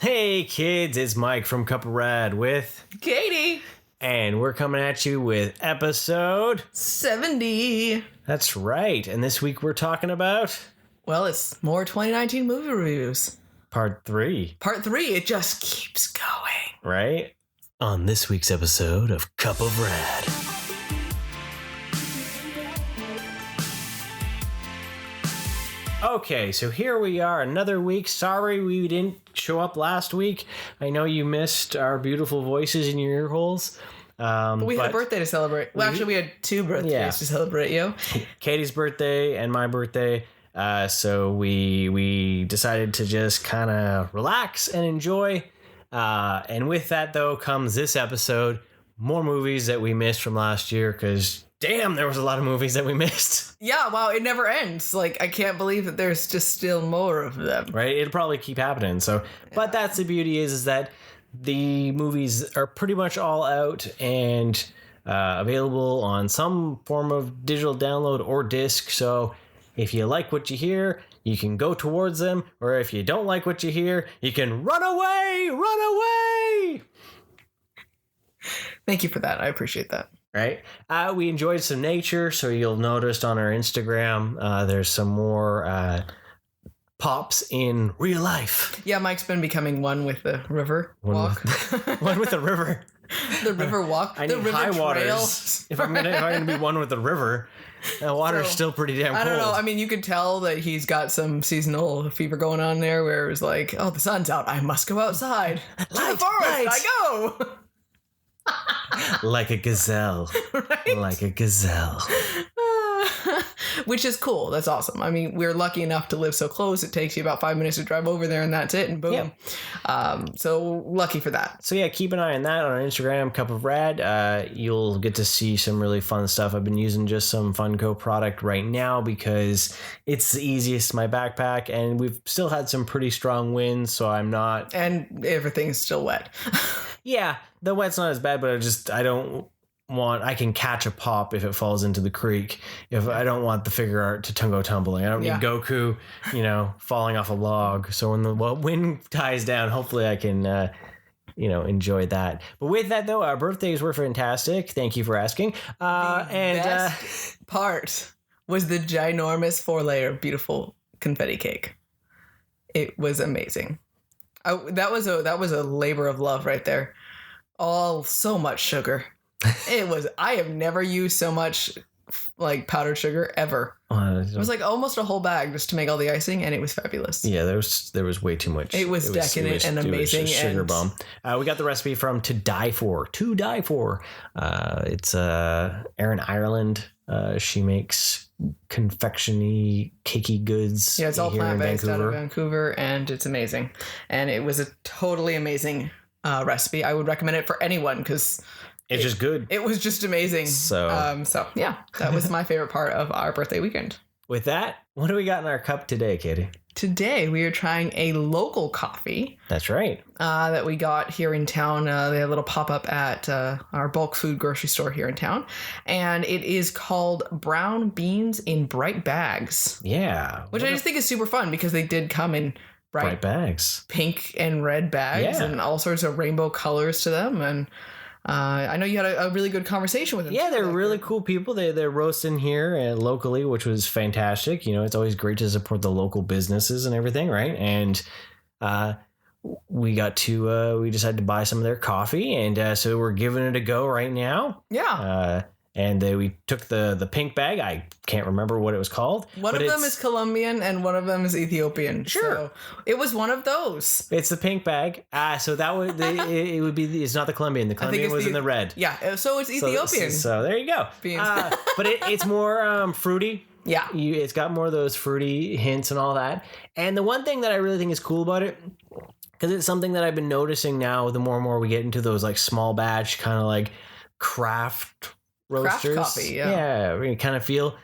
Hey kids, it's Mike from Cup of Rad with Katie. And we're coming at you with episode 70. That's right. And this week we're talking about Well, it's more 2019 movie reviews. part 3. Part 3, it just keeps going. Right? On this week's episode of Cup of Rad. Okay, so here we are, another week. Sorry we didn't show up last week. I know you missed our beautiful voices in your ear holes. But we had a birthday to celebrate. Well, actually, we had two birthdays to celebrate, yo. Katie's birthday and my birthday. So we decided to just kind of relax and enjoy. And with that, though, comes this episode. More movies that we missed from last year because... damn, there was a lot of movies that we missed. Yeah, wow, it never ends. Like, I can't believe that there's just still more of them. Right? It'll probably keep happening. So, but that's the beauty is that the movies are pretty much all out and available on some form of digital download or disc. So if you like what you hear, you can go towards them. Or if you don't like what you hear, you can run away, run away. Thank you for that. I appreciate that. Right. We enjoyed some nature, so you'll notice on our Instagram there's some more pops in real life. Yeah, Mike's been becoming one with the river walk. One with the river. The river walk. I the need river high trail. waters. If I'm gonna be one with the river, the water's still pretty damn cold. I don't know. I mean, you could tell that he's got some seasonal fever going on there, where it was like, "Oh, the sun's out. I must go outside. To the forest, I go." Like a gazelle. Right? Like a gazelle. Which is cool. That's awesome. I mean, we're lucky enough to live so close. It takes you about 5 minutes to drive over there and that's it. And boom. Yeah. So lucky for that. So yeah, keep an eye on that on our Instagram, Cup of Rad. You'll get to see some really fun stuff. I've been using just some Funko product right now because it's the easiest in my backpack and we've still had some pretty strong winds. So I'm not... and everything's still wet. Yeah, the wet's not as bad, but I can catch a pop if it falls into the creek. If I don't want the figure art to go tumbling. I don't need Goku, falling off a log. So when the wind dies down, hopefully I can, enjoy that. But with that though, our birthdays were fantastic. Thank you for asking. Best part was the ginormous 4-layer beautiful confetti cake. It was amazing. That was a labor of love right there. All so much sugar. I have never used so much like powdered sugar ever. It was like almost a whole bag just to make all the icing, and it was fabulous. Yeah, there was way too much. It was decadent and amazing. It was sugar bomb. We got the recipe from To Die For. To Die For. It's Erin Ireland. She makes confectiony, cakey goods. Yeah, it's all plant-based out of Vancouver, and it's amazing. And it was a totally amazing recipe. I would recommend it for anyone because it's just good. It was just amazing. So yeah, that was my favorite part of our birthday weekend. With that, what do we got in our cup today, Katie? Today we are trying a local coffee. That's right. That we got here in town. They had a little pop-up at our bulk food grocery store here in town. And it is called Brown Beans in Bright Bags. Yeah. Which I just think is super fun because they did come in bright bags. Pink and red bags and all sorts of rainbow colors to them. And I know you had a really good conversation with them. Yeah, they're really cool people. They're roasting here locally, which was fantastic. It's always great to support the local businesses and everything, right? And we decided to buy some of their coffee, and so we're giving it a go right now. Yeah. And we took the pink bag. I can't remember what it was called. One of them is Colombian and one of them is Ethiopian. Sure. So it was one of those. It's the pink bag. So that would it would be. It's not the Colombian. The Colombian was in the red. Yeah. So it's Ethiopian. So there you go. But it's more fruity. Yeah. It's got more of those fruity hints and all that. And the one thing that I really think is cool about it, because it's something that I've been noticing now, the more and more we get into those like small batch kind of like craft roasters. Craft coffee, we kind of feel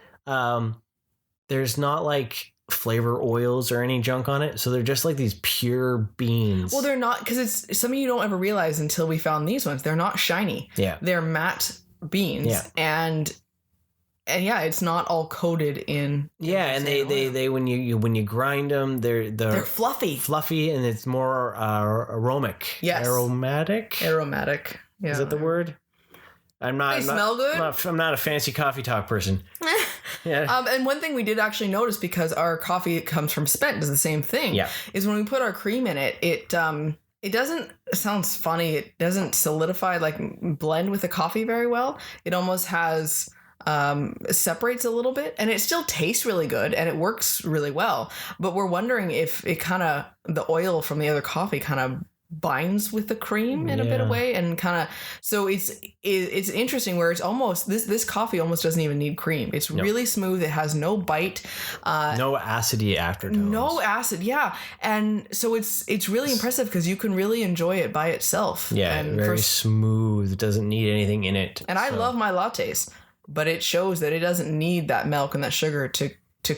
there's not like flavor oils or any junk on it, so they're just like these pure beans. Well, they're not, because it's something you don't ever realize until we found these ones. They're not shiny. Yeah, they're matte beans. Yeah. And And yeah, it's not all coated in. Yeah, and they when you grind them, they're fluffy, and it's more aromatic. Yes, aromatic. Yeah, is that the word? They smell good. I'm not a fancy coffee talk person. Yeah. And one thing we did actually notice, because our coffee comes from spent, does the same thing. Yeah. Is when we put our cream in it, it doesn't. It sounds funny. It doesn't solidify, like blend with the coffee very well. It almost has. Separates a little bit, and it still tastes really good and it works really well, but we're wondering if it kind of, the oil from the other coffee kind of binds with the cream in a bit of way, and kind of, so it's interesting where it's almost this coffee almost doesn't even need cream. It's really smooth. It has no bite, no acidy aftertones, no acid. Yeah. And so it's really impressive because you can really enjoy it by itself. And very smooth. It doesn't need anything in it. And I love my lattes, but it shows that it doesn't need that milk and that sugar to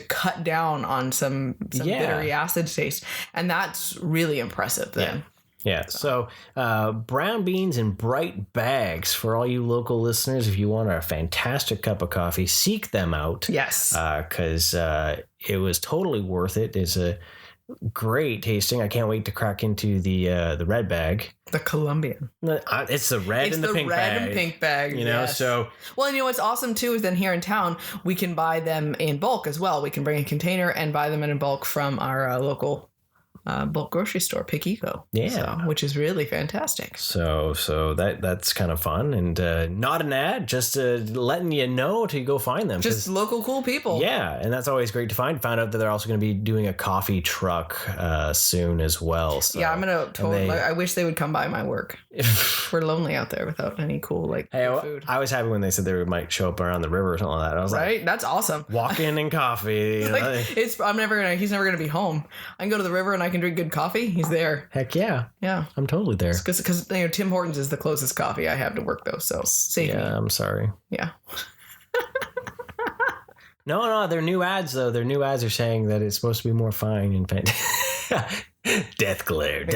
cut down on some bittery acid taste. And that's really impressive then. Yeah. So brown beans in bright bags for all you local listeners. If you want a fantastic cup of coffee, seek them out. Yes. Because it was totally worth it. It's a great tasting. I can't wait to crack into the red bag. The Colombian. It's the red and the pink bag. Red and pink bag. You know, so. Well, and you know what's awesome too is then here in town, we can buy them in bulk as well. We can bring a container and buy them in bulk from our local bulk grocery store, Pick Eco. Yeah. Which is really fantastic. So that's kind of fun, and not an ad, just letting you know to go find them. Just local cool people. Yeah, and that's always great to find. Found out that they're also going to be doing a coffee truck soon as well. So, yeah, I'm going to I wish they would come by my work. We're lonely out there without any cool food. I was happy when they said they might show up around the river or something like that. I was like, that's awesome. Walk in and coffee. He's never gonna be home. I can go to the river and I can drink good coffee. He's there. Heck yeah. Yeah. I'm totally there. Because Tim Hortons is the closest coffee I have to work though. So save me. I'm sorry. Yeah. No, their new ads though. Their new ads are saying that it's supposed to be more fine and death glare.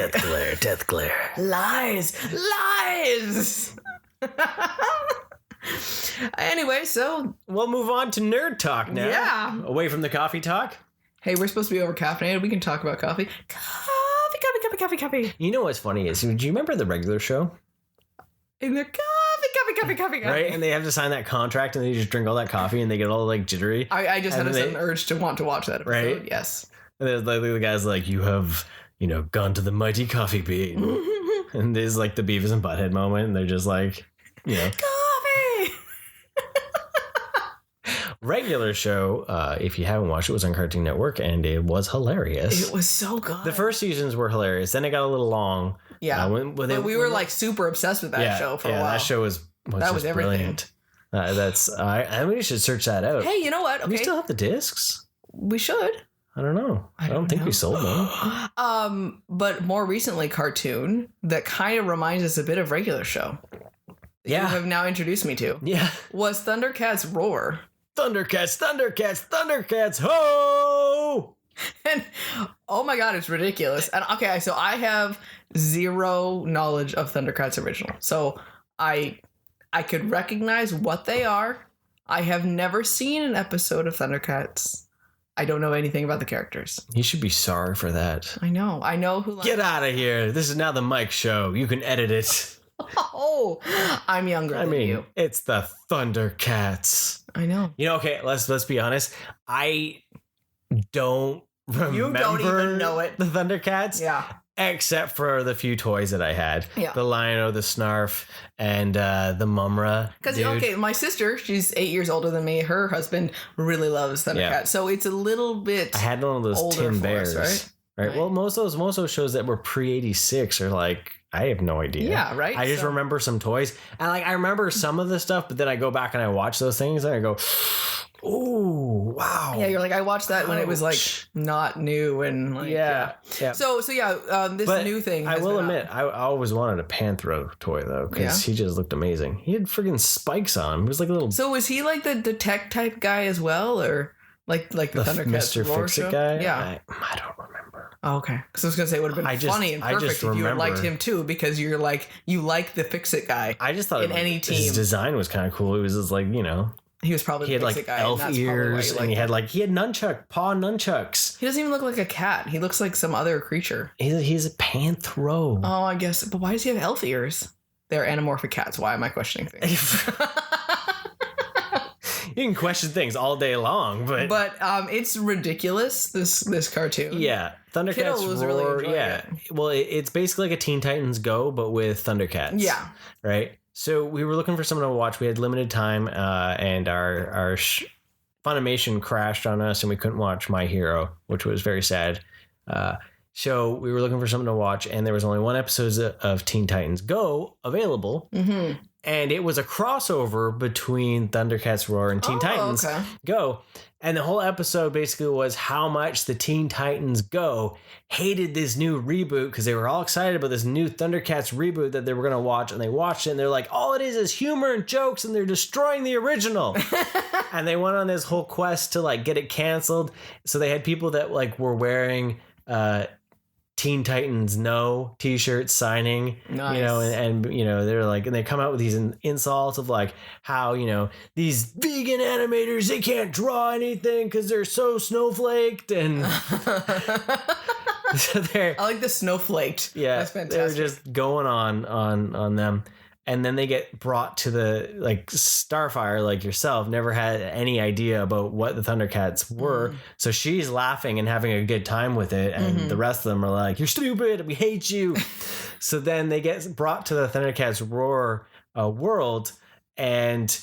Lies. Anyway, so we'll move on to nerd talk now. Yeah. Away from the coffee talk. Hey, we're supposed to be over caffeinated. We can talk about coffee. Coffee. You know what's funny is, do you remember the regular show? In the coffee. Right? And they have to sign that contract and they just drink all that coffee and they get all like jittery. I just had a sudden urge to want to watch that episode. Right? Yes. And there's like the guy's like, you have, gone to the mighty coffee bean. And there's like the Beavis and Butthead moment and they're just like, coffee. Regular show, if you haven't watched it, was on Cartoon Network and it was hilarious. It was so good. The first seasons were hilarious. Then it got a little long. Yeah. But we were like super obsessed with that show for a while. Yeah, that show was brilliant. We should search that out. Hey, you know what? Okay. We still have the discs? We should. I don't know. I don't think we sold them. But more recently, cartoon that kind of reminds us a bit of regular show. Yeah. You have now introduced me to. Yeah. Was Thundercats Roar. Thundercats, ho! And oh my god, it's ridiculous. And okay, so I have zero knowledge of Thundercats original. So I could recognize what they are. I have never seen an episode of Thundercats. I don't know anything about the characters. You should be sorry for that. I know who. Get out of here. This is now the Mike Show. You can edit it. Oh, I'm younger than you. It's the Thundercats. I know. Okay, let's be honest. I don't remember. You don't even know it. The Thundercats. Yeah. Except for the few toys that I had. Yeah. The Lion-O, the Snarf, and the Mumra. Because, okay, my sister, she's 8 years older than me. Her husband really loves Thundercats. Yeah. So it's a little bit. I had one of those tin bears. Right? Well, most of those shows that were pre-86 are like, I have no idea. Yeah, right? I just remember some toys. And I remember some of the stuff, but then I go back and I watch those things and I go, oh, wow. Yeah, you're like, I watched that when it was like not new and like, yeah. So this new thing. I will admit, I always wanted a Panthro toy though, because he just looked amazing. He had friggin' spikes on him. He was like a little. So was he like the tech type guy as well, or like the Thundercats Mr. Fix-It guy? Yeah, I don't remember. Oh, okay, because I was gonna say it would have been funny and perfect if you had liked him too, because you like the Fix-It guy. I just thought in any team his design was kind of cool. It was just like He was probably He had the like basic guy, elf and that's probably why ears, you and he like had him. like paw nunchucks. He doesn't even look like a cat. He looks like some other creature. He's a panthro. Oh, I guess. But why does he have elf ears? They're anamorphic cats. Why am I questioning things? You can question things all day long, but it's ridiculous. This cartoon. yeah, Thundercats Kiddo was Roar. really enjoying Yeah, well, it's basically like a Teen Titans Go, but with Thundercats. Yeah. Right. So we were looking for someone to watch. We had limited time, and our Funimation crashed on us, and we couldn't watch My Hero, which was very sad. So we were looking for something to watch, and there was only one episode of Teen Titans Go available. Mm-hmm. And it was a crossover between Thundercats Roar and Teen Titans Go. And the whole episode basically was how much the Teen Titans Go hated this new reboot because they were all excited about this new Thundercats reboot that they were going to watch. And they watched it and they're like, all it is humor and jokes and they're destroying the original. And they went on this whole quest to like get it canceled. So they had people that like were wearing Teen Titans No t-shirts signing, nice. and they're like, and they come out with these insults of like how, these vegan animators, they can't draw anything because they're so snowflaked. And so they're, I like the snowflaked. yeah, That's fantastic. they're just going on them. And then they get brought to the, like, Starfire, like yourself, never had any idea about what the Thundercats were. Mm. So she's laughing and having a good time with it. And the rest of them are like, you're stupid. We hate you. So then they get brought to the Thundercats Roar world. And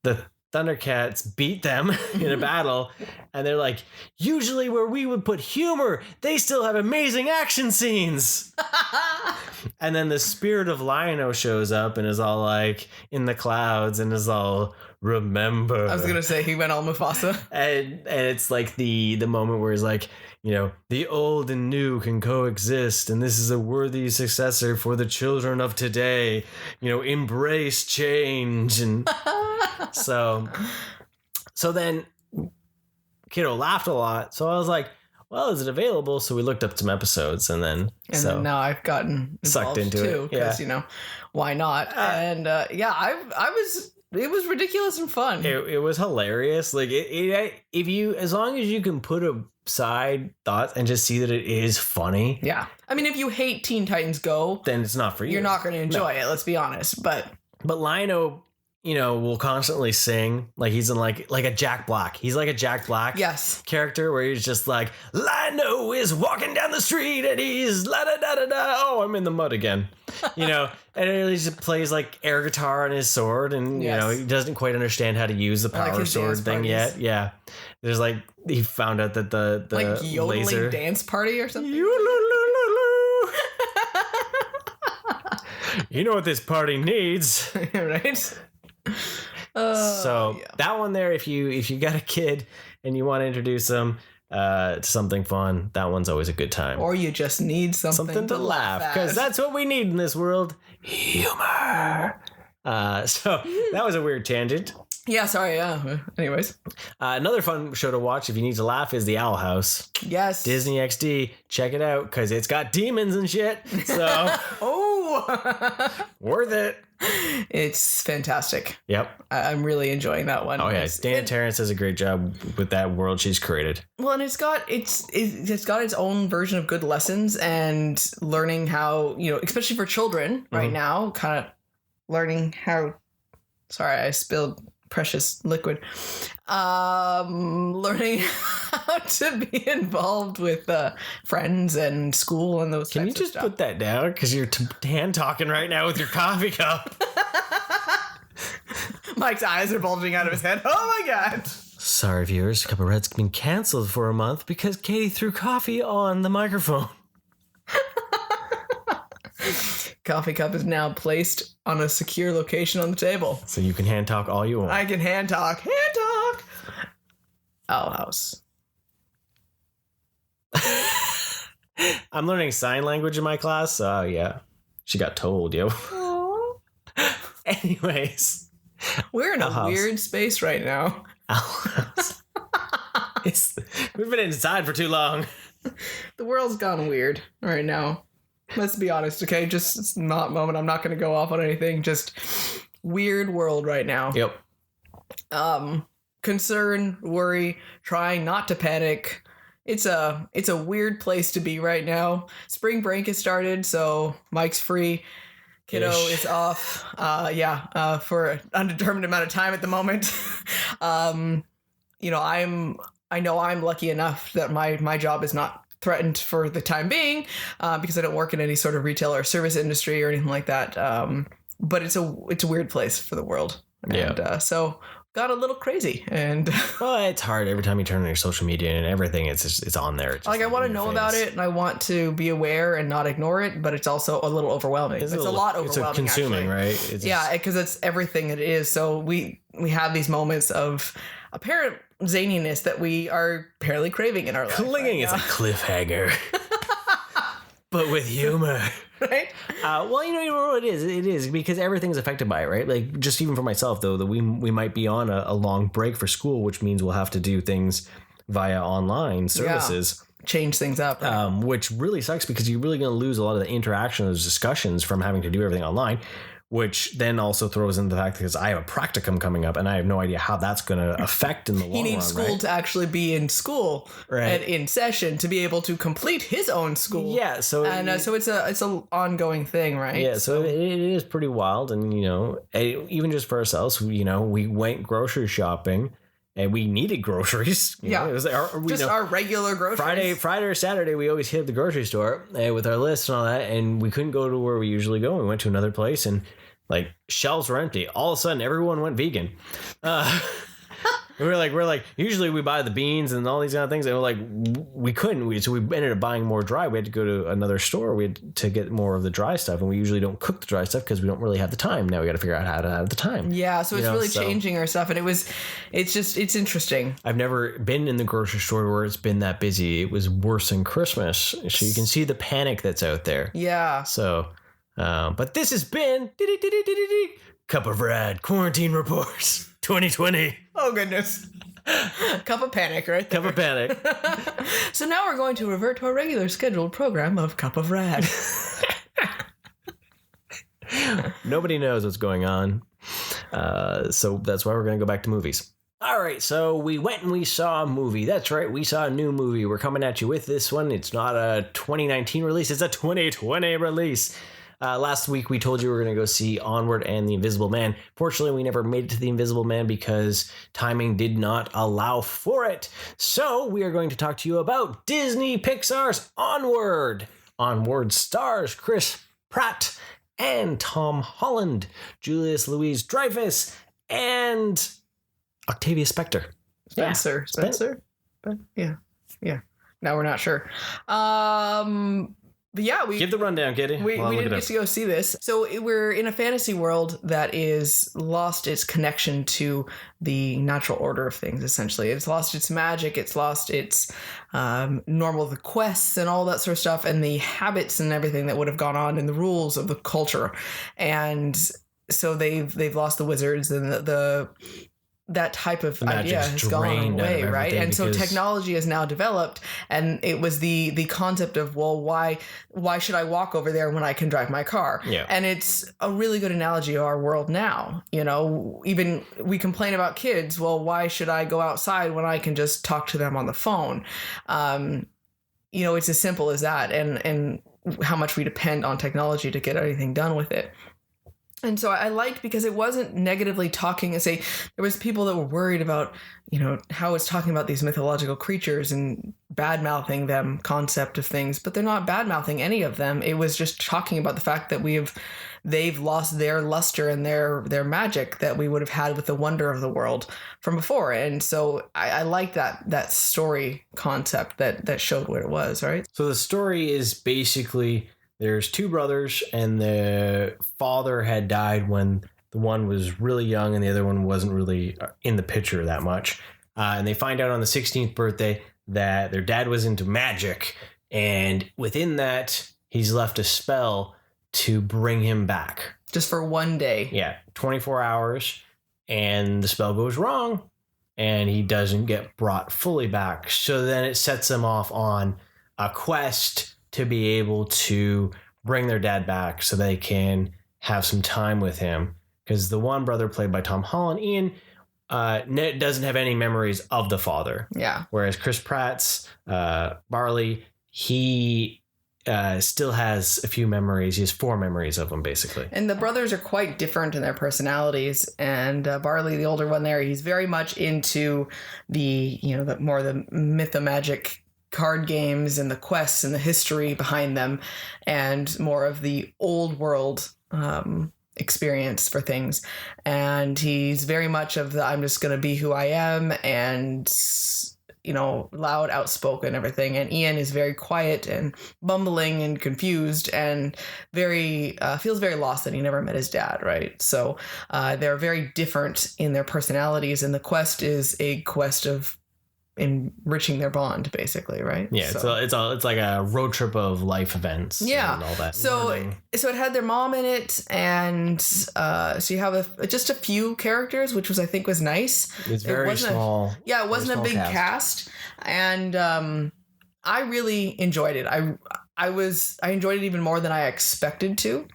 the Thundercats beat them in a battle. And they're like, usually where we would put humor, they still have amazing action scenes. And then the spirit of Lion-O shows up and is all like in the clouds and is all, remember. I was going to say he went all Mufasa. And it's like the moment where he's like, the old and new can coexist. And this is a worthy successor for the children of today. Embrace change. And so then Kiddo laughed a lot. So I was like, well, is it available? So we looked up some episodes and then then now I've gotten sucked into too, it. Yeah. Because, why not? And it was ridiculous and fun. It was hilarious. Like as long as you can put aside thoughts and just see that it is funny. Yeah. I mean, if you hate Teen Titans Go, then it's not for you. You're not going to enjoy it. Let's be honest. But Lion-O, will constantly sing like he's in like a Jack Black. He's like a Jack Black character where he's just like, Lion-O is walking down the street and he's la da da da da. Oh, I'm in the mud again. And he just plays like air guitar on his sword and he doesn't quite understand how to use the power sword thing yet. Yeah. There's like he found out that the like yodeling laser dance party or something. You know what this party needs. Right? That one there, if you got a kid and you want to introduce them to something fun, that one's always a good time. Or you just need something to laugh because that's what we need in this world. Humor. So that was a weird tangent. Yeah, sorry. Yeah. Anyways, another fun show to watch if you need to laugh is The Owl House. Yes. Disney XD. Check it out because it's got demons and shit. So worth it. It's fantastic. Yep. I'm really enjoying that one. Oh yeah, Dana Terrence does a great job with that world she's created. Well, and it's got its own version of good lessons and learning how, especially for children right now, kind of learning how. Sorry, I spilled precious liquid. Learning how to be involved with friends and school and those Can types you of just put that down? Because you're hand talking right now with your coffee cup. Mike's eyes are bulging out of his head. Oh my God. Sorry, viewers. Cup of Red's been canceled for a month because Katie threw coffee on the microphone. Coffee cup is now placed on a secure location on the table. So you can hand talk all you want. I can hand talk. Hand talk. Owl House. I'm learning sign language in my class. So yeah, she got told, yo. Anyways. We're in a weird space right now. Owl House. We've been inside for too long. The world's gone weird right now. Let's be honest, okay? Just not moment. I'm not going to go off on anything. Just weird world right now. Yep. concern, worry, trying not to panic. It's a weird place to be right now. Spring break has started, so Mike's free. Kiddo is off. For an undetermined amount of time at the moment. I know I'm lucky enough that my job is not threatened for the time being, because I don't work in any sort of retail or service industry or anything like that. But it's a weird place for the world. And so got a little crazy, and well, it's hard every time you turn on your social media and everything. It's on there. It's like I want to know about it, and I want to be aware and not ignore it, but it's also a little overwhelming. It's a lot overwhelming. It's consuming, actually. Right? Because it's everything it is. So we have these moments of apparent zaniness that we are apparently craving in our life. Clinging is a cliffhanger, but with humor. Right? Well, you know what it is. It is because everything's affected by it, right? Like, just even for myself, though, that we might be on a long break for school, which means we'll have to do things via online services. Yeah. Change things up. Right? Which really sucks because you're really going to lose a lot of the interaction, those discussions from having to do everything online, which then also throws in the fact because I have a practicum coming up and I have no idea how that's going to affect in the long run. He needs school to actually be in school and in session to be able to complete his own school. Yeah. So it's a ongoing thing, right? Yeah. So it is pretty wild. And, even just for ourselves, we went grocery shopping. And we needed groceries. It was our regular groceries. Friday or Saturday, we always hit the grocery store with our list and all that. And we couldn't go to where we usually go. We went to another place and shelves were empty. All of a sudden, everyone went vegan. We're like, usually we buy the beans and all these kind of things. And we're like, we couldn't. So we ended up buying more dry. We had to go to another store. We had to get more of the dry stuff. And we usually don't cook the dry stuff because we don't really have the time. Now we got to figure out how to have the time. Yeah. So it's really changing our stuff. And it's interesting. I've never been in the grocery store where it's been that busy. It was worse than Christmas. So you can see the panic that's out there. Yeah. So, but this has been Cup of Rad Quarantine Reports 2020. Oh, goodness. Cup of panic right there. Cup of panic. So now we're going to revert to our regular scheduled program of Cup of Rad. Nobody knows what's going on. So that's why we're going to go back to movies. All right, so we went and we saw a movie. That's right, we saw a new movie. We're coming at you with this one. It's not a 2019 release, it's a 2020 release. Last week, we told you we were going to go see Onward and The Invisible Man. Fortunately, we never made it to The Invisible Man because timing did not allow for it. So we are going to talk to you about Disney Pixar's Onward. Onward stars Chris Pratt and Tom Holland, Julius Louis-Dreyfus, and Octavia Spencer. Spencer? Yeah. Now we're not sure. But yeah, give the rundown, Kitty. We didn't get to go see this. So we're in a fantasy world that is lost its connection to the natural order of things, essentially. It's lost its magic. It's lost its the quests and all that sort of stuff and the habits and everything that would have gone on in the rules of the culture. And so they've lost the wizards and that type of idea has gone away, right? And so technology has now developed, and it was the concept of, well, why should I walk over there when I can drive my car? Yeah. And it's a really good analogy of our world now. Even we complain about kids. Well, why should I go outside when I can just talk to them on the phone? It's as simple as that, and how much we depend on technology to get anything done with it. And so I liked because it wasn't negatively talking and say there was people that were worried about, how it's talking about these mythological creatures and bad mouthing them concept of things, but they're not bad mouthing any of them. It was just talking about the fact that they've lost their luster and their magic that we would have had with the wonder of the world from before. And so I like that story concept that showed what it was, right? So the story is basically, there's two brothers, and the father had died when the one was really young and the other one wasn't really in the picture that much. And they find out on the 16th birthday that their dad was into magic. And within that, he's left a spell to bring him back. Just for one day. Yeah, 24 hours. And the spell goes wrong, and he doesn't get brought fully back. So then it sets him off on a quest to be able to bring their dad back so they can have some time with him. Because the one brother, played by Tom Holland, Ian, doesn't have any memories of the father. Yeah. Whereas Chris Pratt's Barley, he still has a few memories. He has 4 memories of them, basically. And the brothers are quite different in their personalities. And Barley, the older one there, he's very much into the myth of magic card games and the quests and the history behind them, and more of the old world experience for things. And he's very much of the I'm just going to be who I am, and loud, outspoken, everything. And Ian is very quiet and bumbling and confused and very feels very lost that he never met his dad, right? So they're very different in their personalities, and the quest is a quest of enriching their bond, basically, right? Yeah, so it's like a road trip of life events. Yeah, and all that. So it had their mom in it, and so you have just a few characters, which I think was nice. It's very small. It wasn't a big cast, and I really enjoyed it. I enjoyed it even more than I expected to.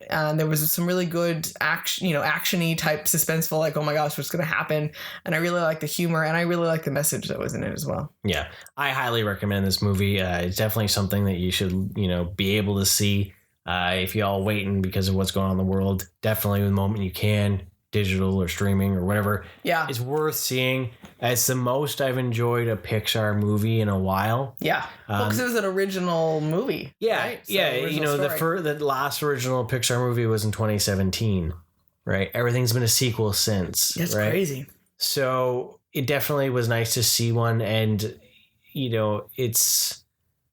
There was some really good action-y type suspenseful, like, oh my gosh, what's going to happen? And I really like the humor, and I really like the message that was in it as well. Yeah, I highly recommend this movie. It's definitely something that you should, be able to see if you all waiting because of what's going on in the world. Definitely the moment you can, digital or streaming or whatever. Yeah, it's worth seeing. It's the most I've enjoyed a Pixar movie in a while. Yeah, because it was an original movie. Yeah, right? So the last original Pixar movie was in 2017, right? Everything's been a sequel since. That's right? crazy. So it definitely was nice to see one, and it's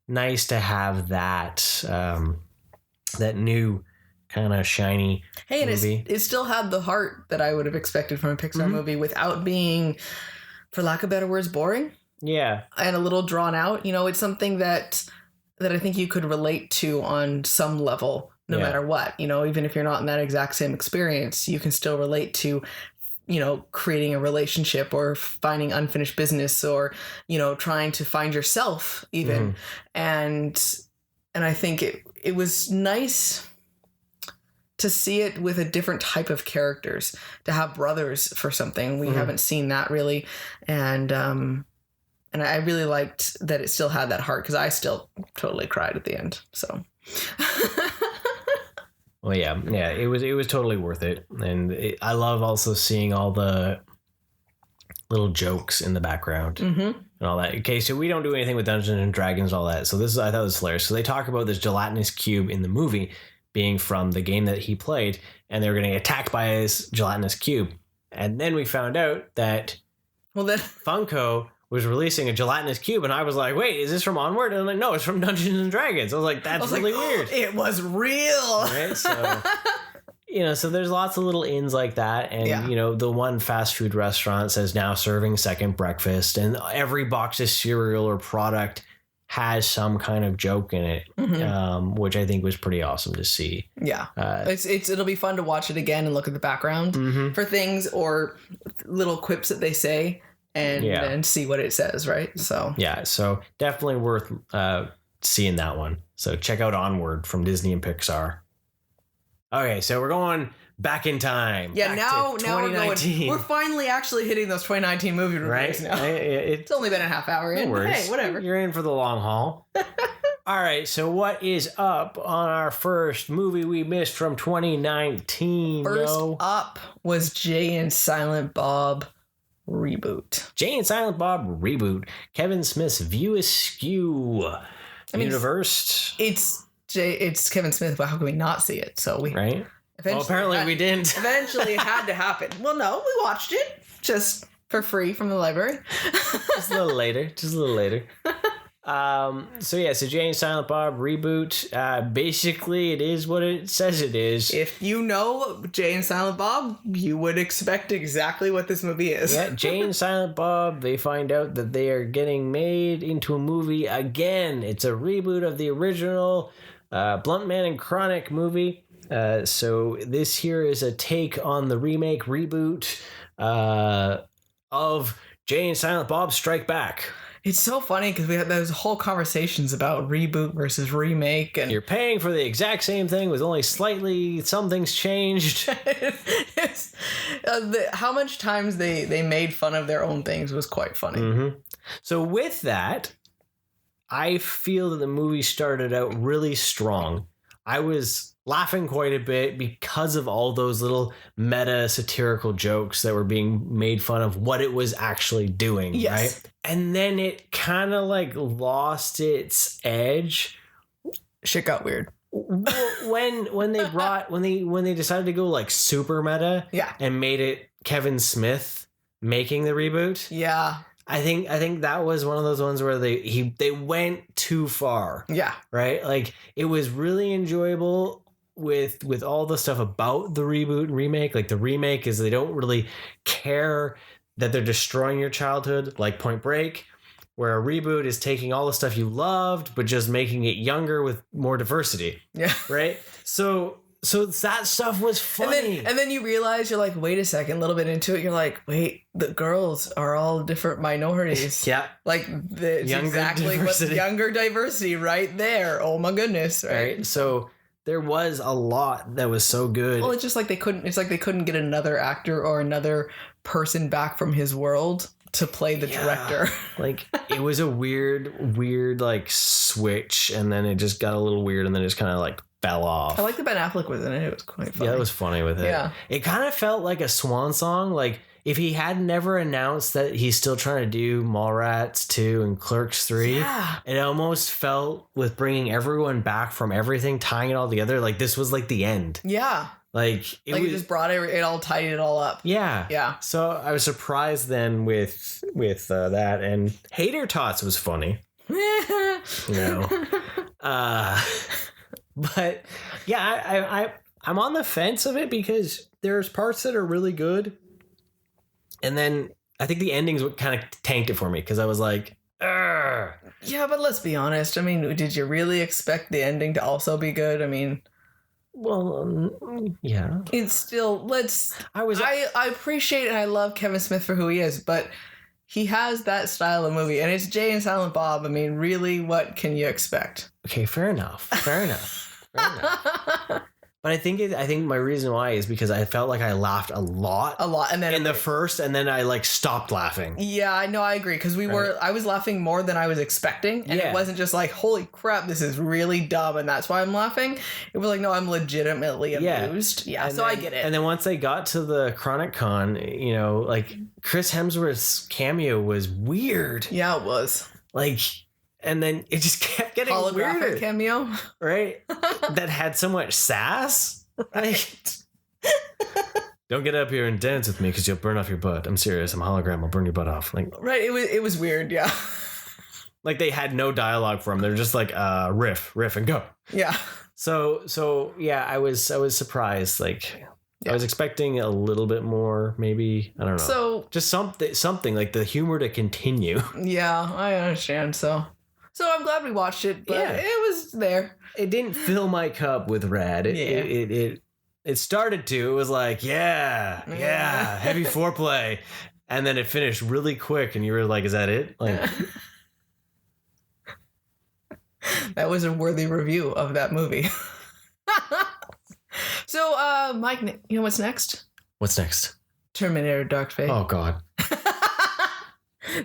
nice to have that that new kind of shiny movie. And it still had the heart that I would have expected from a Pixar movie without being, for lack of better words, boring. Yeah. And a little drawn out. It's something that I think you could relate to on some level, no matter what. Even if you're not in that exact same experience, you can still relate to, creating a relationship or finding unfinished business or, trying to find yourself even. And I think it was nice to see it with a different type of characters, to have brothers for something. We haven't seen that really. And I really liked that it still had that heart, because I still totally cried at the end. So. Well, yeah, it was totally worth it. And I love also seeing all the little jokes in the background and all that. Okay, so we don't do anything with Dungeons and Dragons, all that. So I thought was hilarious. So they talk about this gelatinous cube in the movie being from the game that he played, and they were getting attacked by his gelatinous cube. And then we found out that Funko was releasing a gelatinous cube, and I was like, wait, is this from Onward? And I'm like, no, it's from Dungeons and Dragons. I was like, that's really weird. It was real. Right? So, so there's lots of little ins like that. And, the one fast food restaurant says now serving second breakfast, and every box of cereal or product has some kind of joke in it, which I think was pretty awesome to see. Yeah. It'll be fun to watch it again and look at the background for things or little quips that they say and see what it says, right? So so definitely worth seeing that one. So check out Onward from Disney and Pixar. Okay, so we're going back in time. Yeah, now we're finally actually hitting those 2019 movie reviews now. It's only been a half hour in. But hey, whatever. You're in for the long haul. All right, so what is up on our first movie we missed from 2019? First up was Jay and Silent Bob reboot. Jay and Silent Bob reboot. Kevin Smith's View Askew universe. It's Kevin Smith, but how can we not see it? So we right. Apparently we didn't. Eventually it had to happen. Well, no, we watched it just for free from the library. Just a little later. So Jay and Silent Bob reboot. Basically, it is what it says it is. If you know Jay and Silent Bob, you would expect exactly what this movie is. Yeah, Jay and Silent Bob, they find out that they are getting made into a movie again. It's a reboot of the original Blunt Man and Chronic movie. So this here is a take on the reboot of Jay and Silent Bob Strike Back. It's so funny because we had those whole conversations about reboot versus remake, and You're paying for the exact same thing with only slightly some things changed. how much times they made fun of their own things was quite funny. Mm-hmm. So with that, I feel that the movie started out really strong. I was laughing quite a bit because of all those little meta satirical jokes that were being made fun of what it was actually doing, Yes. right? And then it kind of like lost its edge. Shit got weird. when they decided to go like super meta, Yeah. and made it Kevin Smith making the reboot. Yeah. I think that was one of those ones where they went too far. Yeah. Right? Like it was really enjoyable with all the stuff about the reboot and remake. Like the remake is they don't really care that they're destroying your childhood, like Point Break, where a reboot is taking all the stuff you loved but just making it younger with more diversity. Yeah. Right? So that stuff was funny. And then you realize, you're like, wait a second, a little bit into it, you're like, wait, the girls are all different minorities. Yeah. Like, it's Younger exactly diversity. what younger diversity right there. Oh my goodness. Right? So there was a lot that was so good. Well, it's just like they couldn't get another actor or another person back from his world to play the director. Like it was a weird like switch, and then it just got a little weird, and then it just kind of like fell off. I like that Ben Affleck was in it. It was quite funny. Yeah, it was funny with it. Yeah. It kind of felt like a swan song. Like if he had never announced that he's still trying to do Mallrats 2 and Clerks 3, Yeah. it almost felt with bringing everyone back from everything, tying it all together. Like this was like the end. Yeah. Like it was, It just brought it all, tied it all up. yeah. Yeah. So I was surprised then with that, and Hater Tots was funny. You know. But yeah, I'm on the fence of it because there's parts that are really good, and then I think the endings kind of tanked it for me because I was like, "Ugh." Yeah, but let's be honest. I mean, did you really expect the ending to also be good? I mean, Well, yeah. it's still I appreciate and I love Kevin Smith for who he is, but he has that style of movie, and it's Jay and Silent Bob. I mean, really, what can you expect? Okay, fair enough. But I think my reason why is because I felt like I laughed a lot, and then in the first, and then I like stopped laughing. Yeah, I know, I agree, because I was laughing more than I was expecting, and Yeah. it wasn't just like, holy crap, this is really dumb, and that's why I'm laughing. It was like, no, I'm legitimately amused. Yeah, And so then, I get it. And then once they got to the Chronic Con, you know, like Chris Hemsworth's cameo was weird. Yeah, it was. Like, and then it just kept getting Holographic weirder, cameo. right? That had so much sass. Like, don't get up here and dance with me because you'll burn off your butt. I'm serious. I'm a hologram. I'll burn your butt off. Like, Right, it was weird, yeah. like they had no dialogue for him. They're just like, riff, and go. Yeah. So yeah, I was surprised. Like, Yeah. I was expecting a little bit more, maybe. I don't know. So, Just something like the humor to continue. yeah, I understand. So I'm glad we watched it, but Yeah. it was there. It didn't fill my cup with rad. It started to. It was like, yeah, heavy foreplay, and then it finished really quick, and you were like, is that it? Like, That was a worthy review of that movie. So, Mike, you know what's next? what's next? Terminator Dark Fate. Oh God.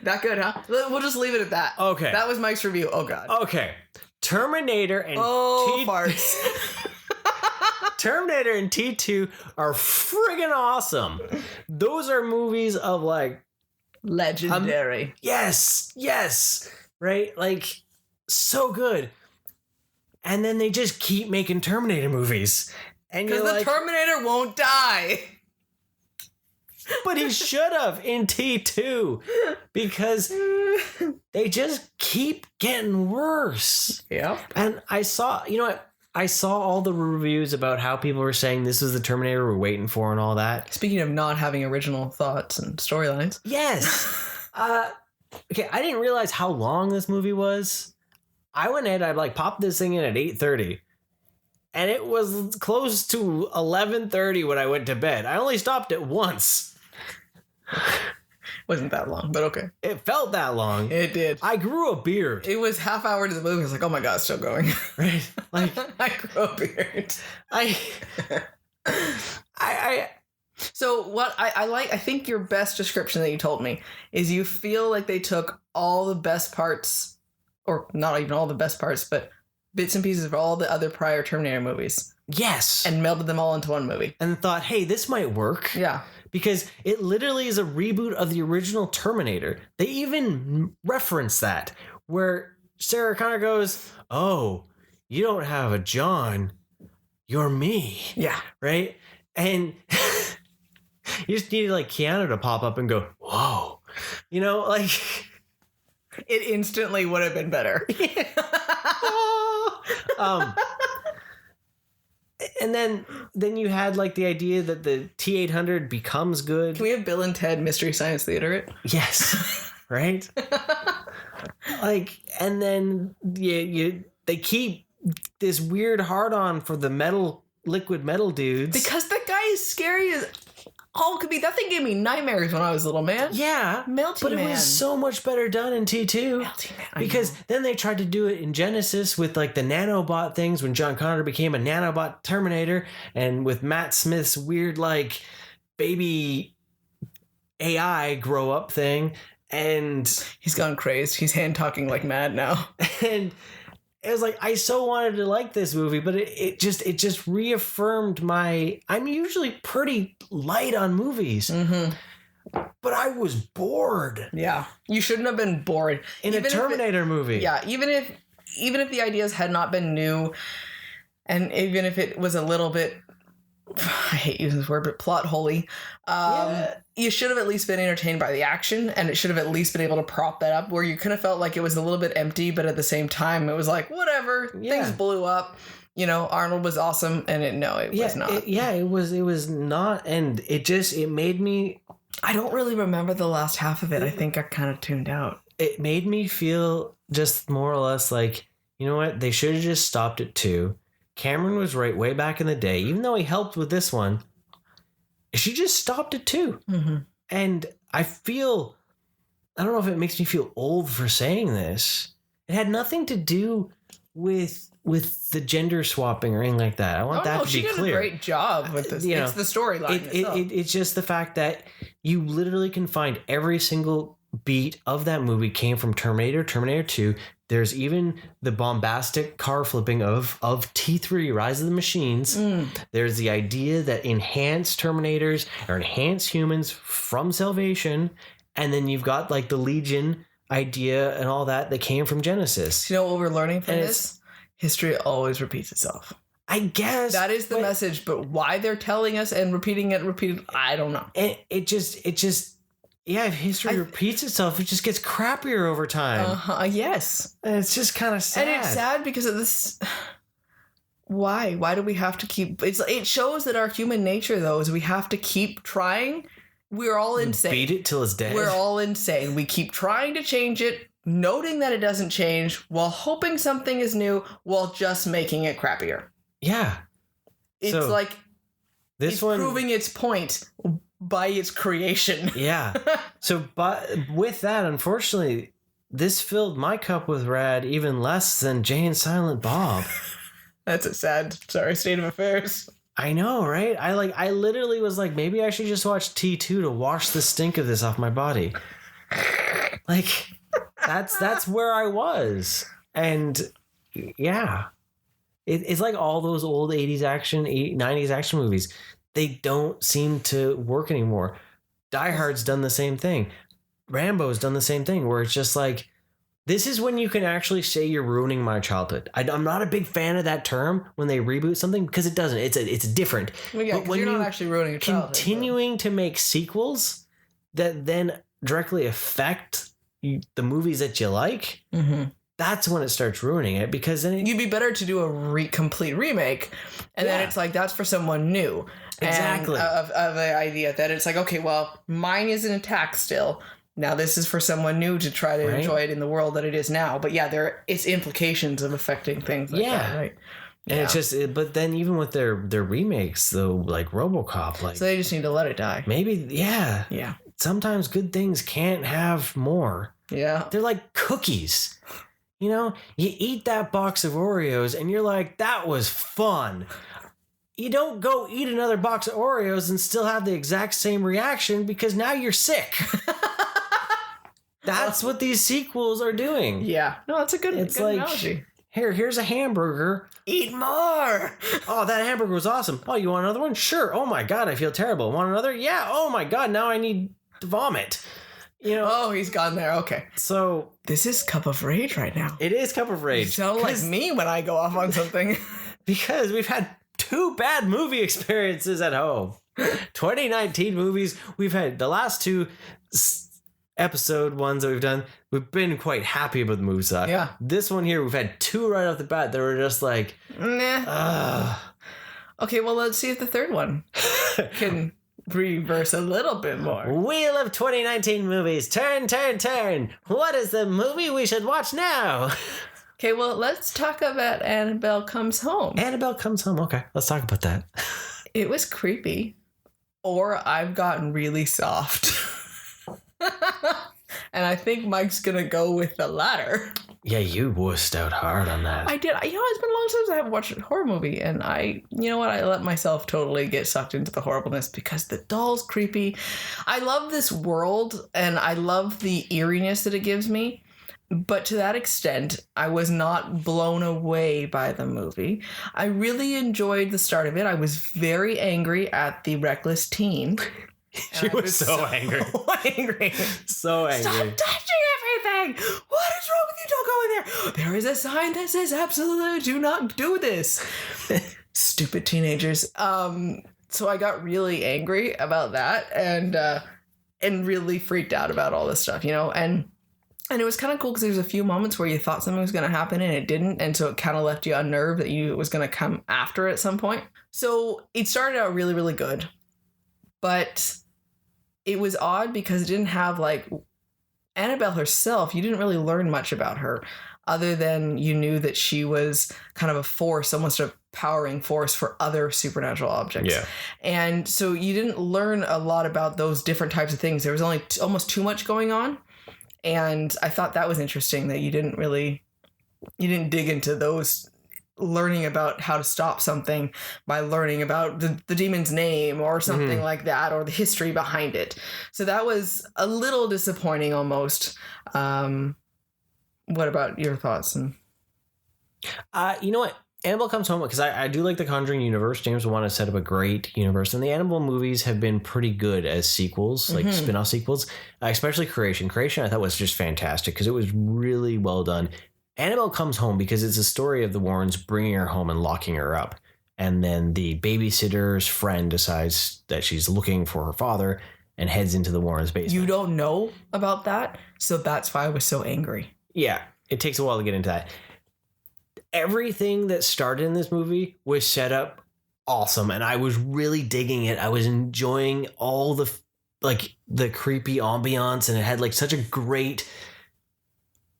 That good, huh? We'll just leave it at that. Okay. That was Mike's review. Oh, God. Okay. Terminator and farts. Terminator and T2 are friggin' awesome. Those are movies of like, Legendary. yes, right? Like, so good. And then they just keep making Terminator movies. And Because you're the like, Terminator won't die. but he should have in T2 because they just keep getting worse. Yep. And I saw all the reviews about how people were saying this is the Terminator we're waiting for and all that. Speaking of not having original thoughts and storylines. Yes. Okay, I didn't realize how long this movie was. I went ahead, I like popped this thing in at 8:30. And it was close to 11:30 when I went to bed. I only stopped it once. Wasn't that long, but okay. It felt that long. It did. I grew a beard. It was half hour to the movie. I was like, oh my God, it's still going. Right? Like, I grew a beard. So what I think your best description that you told me is you feel like they took all the best parts, or not even all the best parts, but bits and pieces of all the other prior Terminator movies. Yes. And melded them all into one movie. And thought, hey, this might work. Yeah. Because it literally is a reboot of the original Terminator. They even reference that, where Sarah Connor goes, oh, you don't have a John, you're me. Yeah. Right? And you just needed like Keanu to pop up and go, whoa. You know, like... It instantly would have been better. And then you had like the idea that the T-800 becomes good. Can we have Bill and Ted Mystery Science Theater it? Yes. Right? Like, and then they keep this weird hard-on for the liquid metal dudes. Because that guy is scary as all could be. That thing gave me nightmares when I was little, man. Yeah. Melty but Man. It was so much better done in T2. Melty Man. Because then they tried to do it in Genesis with like the nanobot things when John Connor became a nanobot Terminator, and with Matt Smith's weird like baby AI grow up thing, and he's gone crazed. He's hand talking like mad now. And it was like, I so wanted to like this movie, but it just reaffirmed I'm usually pretty light on movies. Mm-hmm. But I was bored. Yeah. You shouldn't have been bored. In a Terminator movie. Yeah. Even if the ideas had not been new, and even if it was a little bit, I hate using this word, but plot holy, you should have at least been entertained by the action, and it should have at least been able to prop that up, where you kind of felt like it was a little bit empty, but at the same time, it was like, whatever, things blew up. You know, Arnold was awesome, and it was not. It was not, and it made me... I don't really remember the last half of it. I think I kind of tuned out. It made me feel just more or less like, you know what, they should have just stopped at 2. Cameron was right way back in the day, even though he helped with this one. She just stopped at 2. Mm-hmm. And I don't know if it makes me feel old for saying this. It had nothing to do with the gender swapping or anything like that. I want that to be clear. She did a great job with this. It's the storyline itself. It's just the fact that you literally can find every single beat of that movie came from Terminator, Terminator 2. There's even the bombastic car flipping of T3, Rise of the Machines. There's the idea that enhanced Terminators or enhanced humans from Salvation. And then you've got like the Legion idea and all that came from Genesis. You know what we're learning from this? History always repeats itself. I guess. That is the message, but why they're telling us and repeating it, I don't know. It just... Yeah, if history repeats itself, it just gets crappier over time. Yes. And it's just kind of sad. And it's sad because of this. Why? Why do we have to keep... It shows that our human nature, though, is we have to keep trying. We're all insane. Beat it till it's dead. We're all insane. We keep trying to change it, noting that it doesn't change, while hoping something is new, while just making it crappier. Yeah. It's so, like it's proving its point by its creation. Yeah. So, but with that, unfortunately, this filled my cup with rad even less than Jay and Silent Bob. That's a sad, sorry state of affairs. I know, right? I literally was like, maybe I should just watch T2 to wash the stink of this off my body. Like, that's where I was. And yeah, it's like all those old 80s action, 90s action movies. They don't seem to work anymore. Die Hard's done the same thing. Rambo's done the same thing, where it's just like, this is when you can actually say you're ruining my childhood. I'm not a big fan of that term when they reboot something, because it doesn't. It's different. Well, yeah, but when you're not actually ruining your childhood. Continuing to make sequels that then directly affect the movies that you like, that's when it starts ruining it, because then you'd be better to do a complete remake, and then it's like, that's for someone new. Exactly. And of the idea that it's like, okay, well, mine is intact still. Now this is for someone new to try to enjoy it in the world that it is now. But yeah, it's implications of affecting things like that, right? And it's just, but then even with their remakes, though, like RoboCop, like, so they just need to let it die. Maybe, yeah. sometimes good things can't have more. Yeah. They're like cookies. You know, you eat that box of Oreos and you're like, that was fun. You don't go eat another box of Oreos and still have the exact same reaction because now you're sick. That's what these sequels are doing. Yeah. No, that's a good, it's good like, analogy. Here's a hamburger. Eat more. Oh, that hamburger was awesome. Oh, you want another one? Sure. Oh my God, I feel terrible. Want another? Yeah. Oh my God, now I need to vomit. You know. Oh, he's gone there. Okay. So this is Cup of Rage right now. It is Cup of Rage. You sound like me when I go off on something. Because we've had 2 bad movie experiences at home. 2019 movies. We've had the last 2 episode ones that we've done. We've been quite happy about the movie side. Yeah. This one here, we've had 2 right off the bat that were just like, nah. Okay, well, let's see if the third one can reverse a little bit more. Wheel of 2019 movies. Turn, turn, turn. What is the movie we should watch now? Okay, well, let's talk about Annabelle Comes Home. Annabelle Comes Home. Okay, let's talk about that. It was creepy. Or I've gotten really soft. And I think Mike's going to go with the latter. Yeah, you wussed out hard on that. I did. You know, it's been a long time since I haven't watched a horror movie. And you know what? I let myself totally get sucked into the horribleness because the doll's creepy. I love this world and I love the eeriness that it gives me. But to that extent, I was not blown away by the movie. I really enjoyed the start of it. I was very angry at the reckless teen. She was so angry. Angry. So angry. Stop touching everything! What is wrong with you? Don't go in there! There is a sign that says absolutely do not do this. Stupid teenagers. So I got really angry about that and really freaked out about all this stuff, you know? And it was kind of cool because there was a few moments where you thought something was going to happen and it didn't. And so it kind of left you unnerved that it was going to come after at some point. So it started out really, really good. But it was odd because it didn't have like Annabelle herself. You didn't really learn much about her other than you knew that she was kind of a force, almost a powering force for other supernatural objects. Yeah. And so you didn't learn a lot about those different types of things. There was only almost too much going on. And I thought that was interesting that you didn't dig into those, learning about how to stop something by learning about the demon's name or something like that, or the history behind it. So that was a little disappointing almost. What about your thoughts? You know what? Annabelle Comes Home, because I do like the Conjuring universe. James Wan has set up a great universe, and the Annabelle movies have been pretty good as sequels, like spin-off sequels, especially Creation. Creation I thought was just fantastic because it was really well done. Annabelle Comes Home because it's a story of the Warrens bringing her home and locking her up, and then the babysitter's friend decides that she's looking for her father and heads into the Warrens' basement. You don't know about that, so that's why I was so angry. Yeah, it takes a while to get into that. Everything that started in this movie was set up awesome, and I was really digging it. I was enjoying all the creepy ambiance, and it had like such a great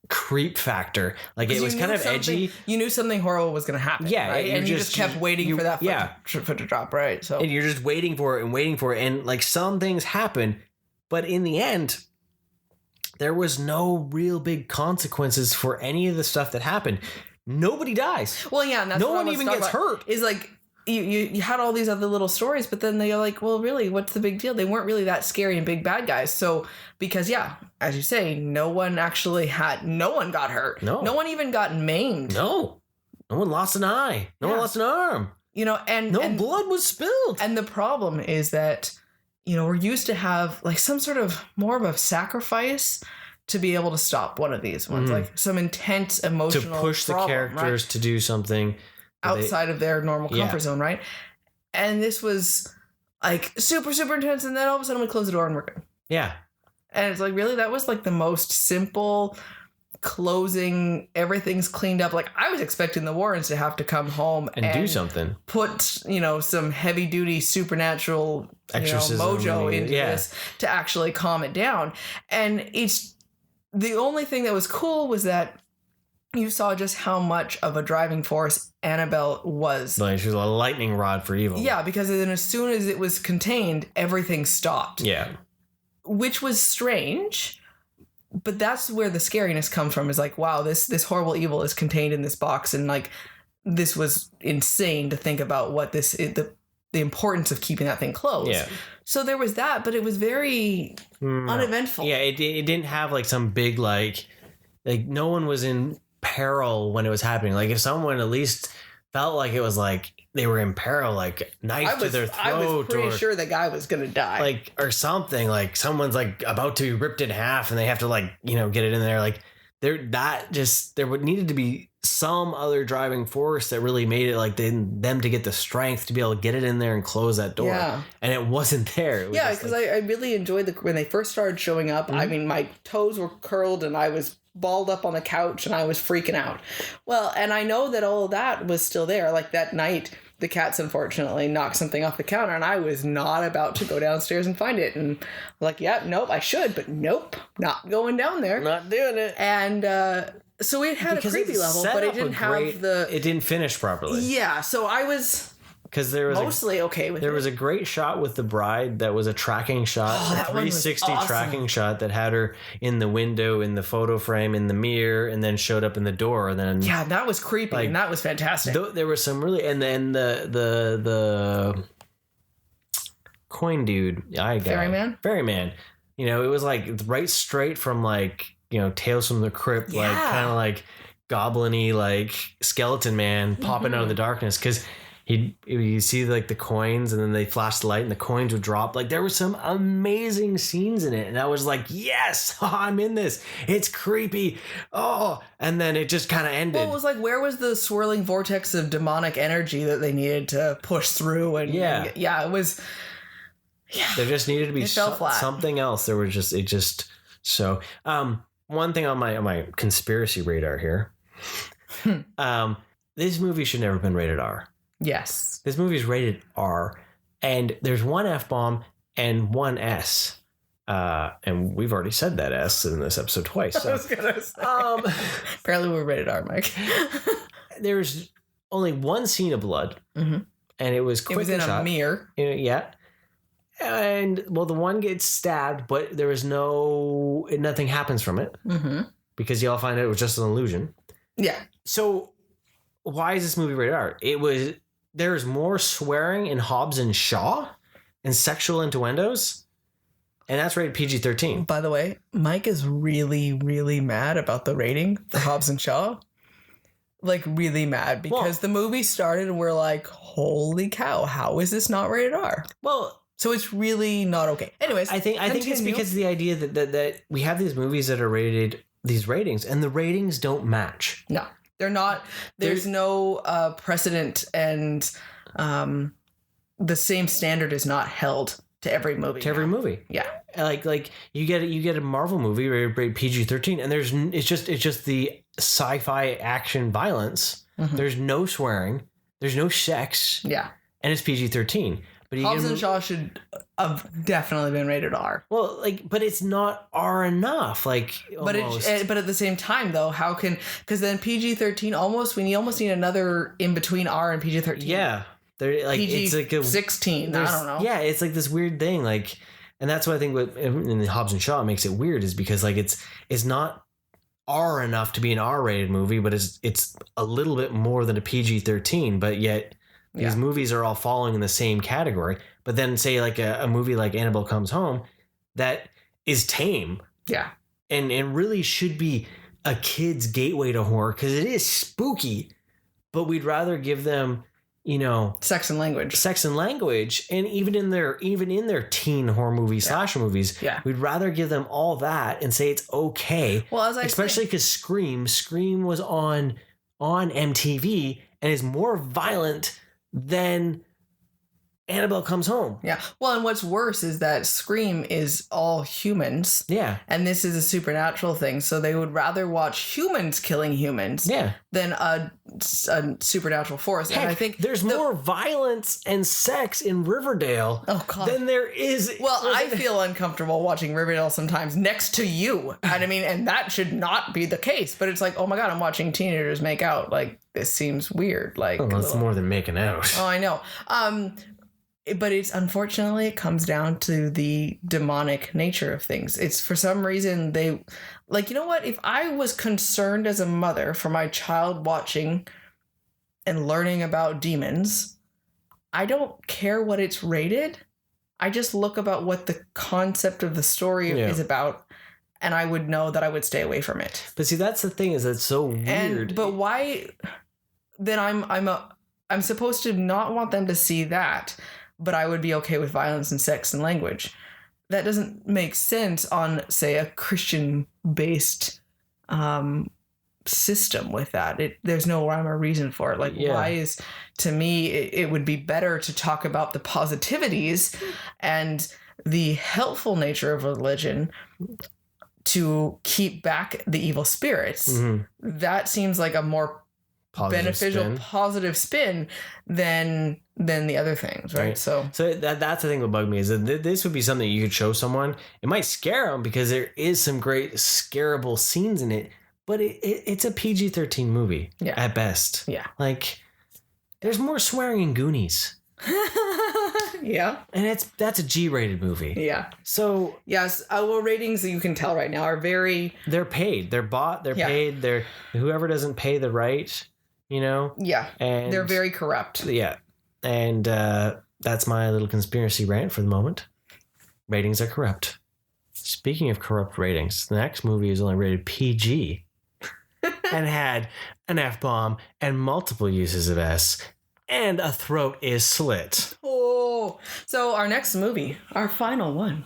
creep factor. Like it was kind of edgy. You knew something horrible was going to happen. Yeah, right? And you just kept waiting for that foot to drop, right? So and you're just waiting for it, and like some things happen, but in the end, there was no real big consequences for any of the stuff that happened. Nobody dies. Well, yeah, and that's no what one I was even talking gets about, hurt. Is like you had all these other little stories, but then they're like, well, really, what's the big deal? They weren't really that scary and big bad guys. So because as you say, no one got hurt. No one even got maimed. No one lost an eye. No one lost an arm. You know, and blood was spilled. And the problem is that, you know, we're used to have like some sort of more of a sacrifice to be able to stop one of these ones, like some intense emotional to push problem, the characters to do something outside of their normal comfort zone, right? And this was like super, super intense, and then all of a sudden we close the door and we're good. Yeah. And it's like, really, that was like the most simple closing, everything's cleaned up. Like I was expecting the Warrens to have to come home and do something. Put, you know, some heavy duty supernatural mojo into this to actually calm it down. And it's the only thing that was cool was that you saw just how much of a driving force Annabelle was. Like she was a lightning rod for evil. Yeah, because then as soon as it was contained, everything stopped. Yeah. which was strange. But that's where the scariness comes from, is like, wow, this horrible evil is contained in this box. And like, this was insane to think about what the importance of keeping that thing closed. Yeah. So there was that, but it was very uneventful. Yeah, it didn't have like some big like no one was in peril when it was happening. Like if someone at least felt like it was like they were in peril, like knife to their throat. I was pretty sure the guy was gonna die. Like or something. Like someone's like about to be ripped in half and they have to like, you know, get it in there. Like there would needed to be some other driving force that really made it like them to get the strength to be able to get it in there and close that door. Yeah. And it wasn't there. It was because I really enjoyed when they first started showing up. I mean, my toes were curled and I was balled up on the couch and I was freaking out. Well, and I know that all of that was still there. Like that night, the cats unfortunately knocked something off the counter and I was not about to go downstairs and find it. And like, yeah, nope, I should, but nope, not going down there. Not doing it. And so it had because a creepy level, but it didn't have it didn't finish properly. Yeah, so I was because there was mostly okay with it. There was a great shot with the bride that was a tracking shot, a 360 tracking shot that had her in the window, in the photo frame, in the mirror, and then showed up in the door. And then that was creepy, and that was fantastic. There was some really, and then the coin dude, ferryman. You know, it was like right straight from like, you know, Tales from the Crypt, like kind of like goblin-y, like skeleton man popping out of the darkness, because you see like the coins and then they flash the light and the coins would drop. Like there were some amazing scenes in it. And I was like, yes, I'm in this. It's creepy. Oh, and then it just kind of ended. Well, it was like, where was the swirling vortex of demonic energy that they needed to push through? And it was, there just needed to be something else. There was so, one thing on my conspiracy radar here, this movie should never have been rated R. Yes. This movie is rated R, and there's one F-bomb and one S. And we've already said that S in this episode twice. So. I was gonna say. Apparently we're rated R, Mike. There's only one scene of blood, and it was quick. It was in a mirror. Yeah. And, well, the one gets stabbed, but there was nothing happens from it. Because you all find out it was just an illusion. Yeah. So why is this movie rated R? There's more swearing in Hobbs and Shaw and sexual innuendos, and that's rated PG-13. By the way, Mike is really, really mad about the rating for Hobbs and Shaw. Like, really mad, because the movie started and we're like, holy cow, how is this not rated R? Well, so it's really not okay. Anyways, I think it's because of the idea that we have these movies that are rated these ratings, and the ratings don't match. No. They're not. There's no precedent, and the same standard is not held to every movie. Every movie, yeah. Like you get a Marvel movie rated PG-13, and it's just the sci-fi action violence. There's no swearing. There's no sex. Yeah, and it's PG-13. But Hobbs and Shaw should have definitely been rated R. Well, but it's not R enough. Like, but at the same time, though, because then PG-13 we almost need another in between R and PG-13. Yeah, they're like it's like 16. I don't know. Yeah, it's like this weird thing. Like, and that's what I think in Hobbs and Shaw makes it weird, is because like it's not R enough to be an R-rated movie, but it's a little bit more than a PG-13, but yet. These movies are all falling in the same category. But then say like a movie like Annabelle Comes Home that is tame. Yeah. And really should be a kid's gateway to horror, because it is spooky. But we'd rather give them, sex and language. And even in their teen horror movies, slasher movies, we'd rather give them all that and say it's okay. Well, especially because Scream was on MTV and is more violent than Annabelle Comes Home. Yeah. Well, and what's worse is that Scream is all humans. Yeah. And this is a supernatural thing. So they would rather watch humans killing humans than a supernatural force. Heck, and I think there's more violence and sex in Riverdale than there is. Well, I feel uncomfortable watching Riverdale sometimes next to you. And I mean, and that should not be the case. But it's like, oh my God, I'm watching teenagers make out. Like, this seems weird. Like, that's more than making out. Oh, I know. but it's unfortunately it comes down to the demonic nature of things. It's for some reason they like, you know what? If I was concerned as a mother for my child watching and learning about demons, I don't care what it's rated. I just look about what the concept of the story is about, and I would know that I would stay away from it. But see, that's the thing, is it's so weird. But why? Then I'm supposed to not want them to see that, but I would be okay with violence and sex and language. That doesn't make sense on, say, a Christian-based system with that. There's no rhyme or reason for it. Like, why is, to me, it would be better to talk about the positivities and the helpful nature of religion to keep back the evil spirits. Mm-hmm. That seems like a more positive spin than the other things, right? So that's the thing that bugged me, is that this would be something you could show someone. It might scare them because there is some great scareable scenes in it, but it's a PG-13 movie at best. Yeah, like there's more swearing in Goonies. Yeah, and that's a G-rated movie. Yeah. So yes, our ratings, you can tell right now, are very. They're paid. They're bought. They're paid. They're whoever doesn't pay the right. You know? Yeah. And they're very corrupt. Yeah. And that's my little conspiracy rant for the moment. Ratings are corrupt. Speaking of corrupt ratings, the next movie is only rated PG and had an F-bomb and multiple uses of S, and a throat is slit. Oh. So our next movie, our final one,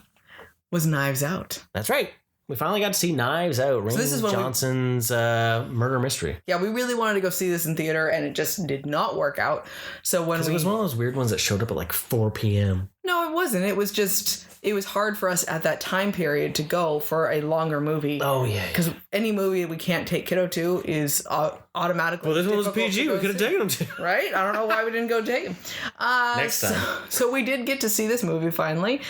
was Knives Out. That's right. We finally got to see Knives Out, Rian Johnson's murder mystery. Yeah, we really wanted to go see this in theater, and it just did not work out. So when it was one of those weird ones that showed up at like 4 p.m. No, it wasn't. It was just, it was hard for us at that time period to go for a longer movie. Oh, yeah. Because any movie we can't take kiddo to is automatically. Well, this one was PG. We could have taken him to. Right? I don't know why we didn't go take him. Next time. So we did get to see this movie finally.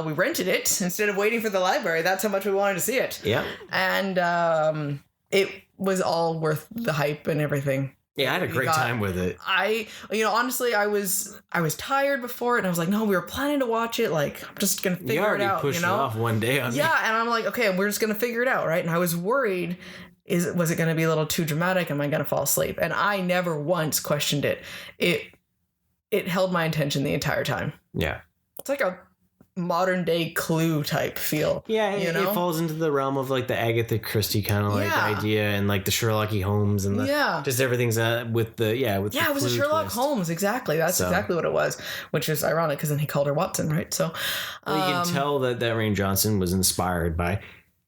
We rented it instead of waiting for the library. That's how much we wanted to see it. Yeah. And it was all worth the hype and everything. Yeah, I had a great time with it. Honestly, I was tired before it, and I was like, no, we were planning to watch it. Like, I'm just gonna figure it out. Pushed it off one day on me. Yeah, and I'm like, okay, we're just gonna figure it out, right? And I was worried, was it gonna be a little too dramatic? Am I gonna fall asleep? And I never once questioned it. It held my attention the entire time. Yeah, it's like a modern day Clue type feel. Yeah, it falls into the realm of like the Agatha Christie kind of like idea, and like the Sherlocky Holmes and just everything's with the with it was a Sherlock Holmes, exactly. That's exactly what it was, which is ironic because then he called her Watson, right? So you can tell that Rian Johnson was inspired by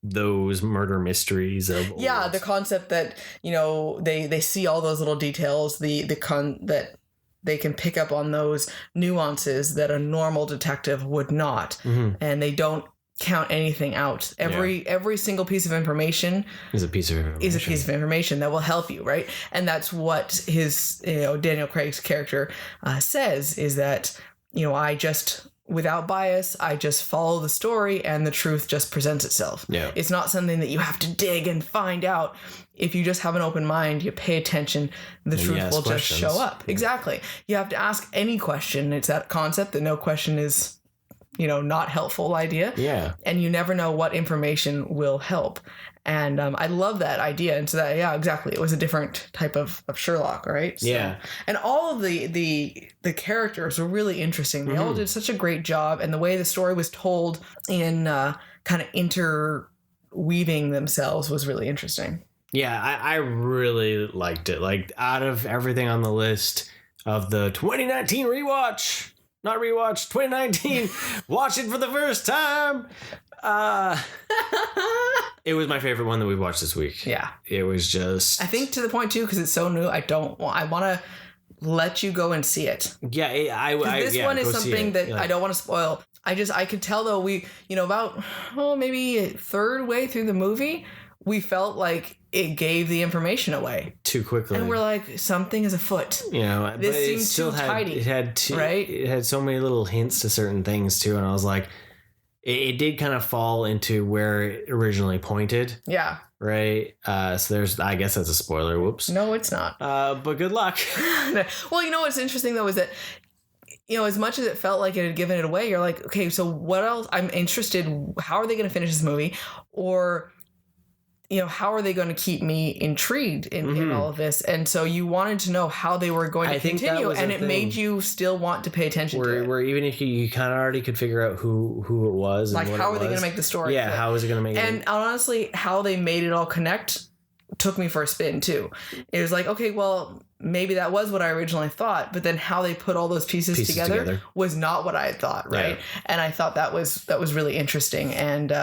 those murder mysteries of old. The concept that they see all those little details, that they can pick up on those nuances that a normal detective would not. Mm-hmm. And they don't count anything out. Every single piece of information is a piece of information that will help you, right? And that's what his Daniel Craig's character says, is that I just, without bias, I just follow the story and the truth just presents itself. Yeah. It's not something that you have to dig and find out. If you just have an open mind, you pay attention, the truth will just show up. Yeah. Exactly. You have to ask any question. It's that concept that no question is, not helpful idea. Yeah. And you never know what information will help. And I love that idea. And so that, exactly. It was a different type of Sherlock, right? So, yeah. And all of the characters were really interesting. They all did such a great job. And the way the story was told in kind of interweaving themselves was really interesting. Yeah, I really liked it. Like, out of everything on the list of the 2019 rewatch, not rewatch, 2019, watch it for the first time. It was my favorite one that we've watched this week. Yeah. It was just... I think to the point, too, because it's so new, I want to let you go and see it. Yeah, this one is something that I don't want to spoil. I could tell, though, we, about, maybe third way through the movie, we felt like it gave the information away too quickly, and we're like, something is afoot. This seems too tidy. It had so many little hints to certain things too, and I was like, it did kind of fall into where it originally pointed. Yeah. Right. So there's, I guess that's a spoiler. Whoops. No, it's not. But good luck. Well, what's interesting though is that as much as it felt like it had given it away, you're like, okay, so what else? I'm interested. How are they going to finish this movie? Or, how are they going to keep me intrigued in all of this? And so you wanted to know how they were going to continue, and it made you still want to pay attention to it. Where even if you kind of already could figure out who it was, and like how are they going to make the story? Yeah, fit? how is it going to make it? And honestly, how they made it all connect took me for a spin too. It was like, okay, well, maybe that was what I originally thought, but then how they put all those pieces together was not what I had thought, right? Yeah. And I thought that was really interesting, and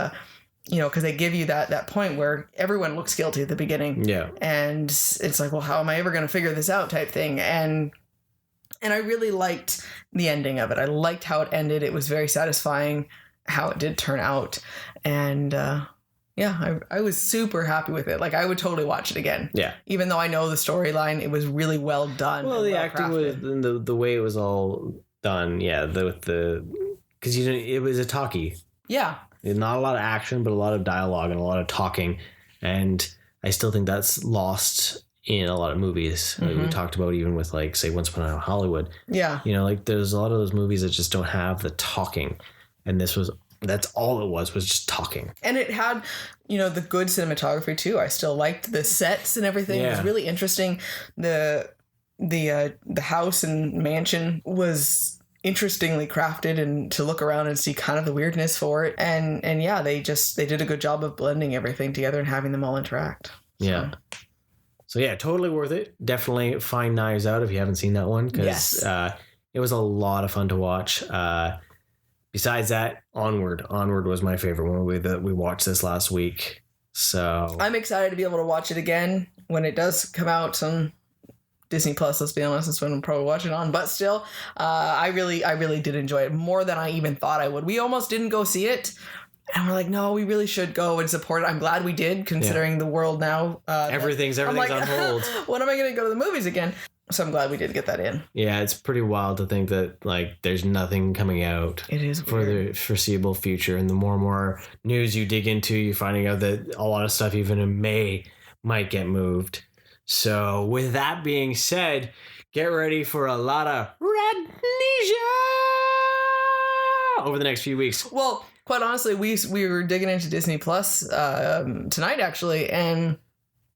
because they give you that point where everyone looks guilty at the beginning, and it's like, well, how am I ever going to figure this out, type thing, and I really liked the ending of it. I liked how it ended. It was very satisfying how it did turn out, and I was super happy with it. Like, I would totally watch it again. Yeah. Even though I know the storyline, it was really well done. Well, the acting was, the way it was all done, because it was a talkie. Yeah. Not a lot of action, but a lot of dialogue and a lot of talking. And I still think that's lost in a lot of movies. Like we talked about, even with, like, say, Once Upon a Time in Hollywood. Yeah. Like, there's a lot of those movies that just don't have the talking. And that's all it was just talking. And it had, the good cinematography too. I still liked the sets and everything. Yeah. It was really interesting. The house and mansion was interestingly crafted, and to look around and see kind of the weirdness for it. And they did a good job of blending everything together and having them all interact. Yeah. So yeah, totally worth it. Definitely find Knives Out if you haven't seen that one, because it was a lot of fun to watch. Besides that, Onward was my favorite movie that we watched this last week. So I'm excited to be able to watch it again when it does come out on Disney Plus. Let's be honest, that's when I'm probably watching it on. But still, I really did enjoy it more than I even thought I would. We almost didn't go see it, and we're like, no, we really should go and support it. I'm glad we did, considering the world now. Everything's on hold. When am I going to go to the movies again? So I'm glad we did get that in. Yeah, it's pretty wild to think that, like, there's nothing coming out. It is for the foreseeable future. And the more and more news you dig into, you're finding out that a lot of stuff even in May might get moved. So with that being said, get ready for a lot of Rednesia over the next few weeks. Well, quite honestly, we were digging into Disney Plus tonight, actually, and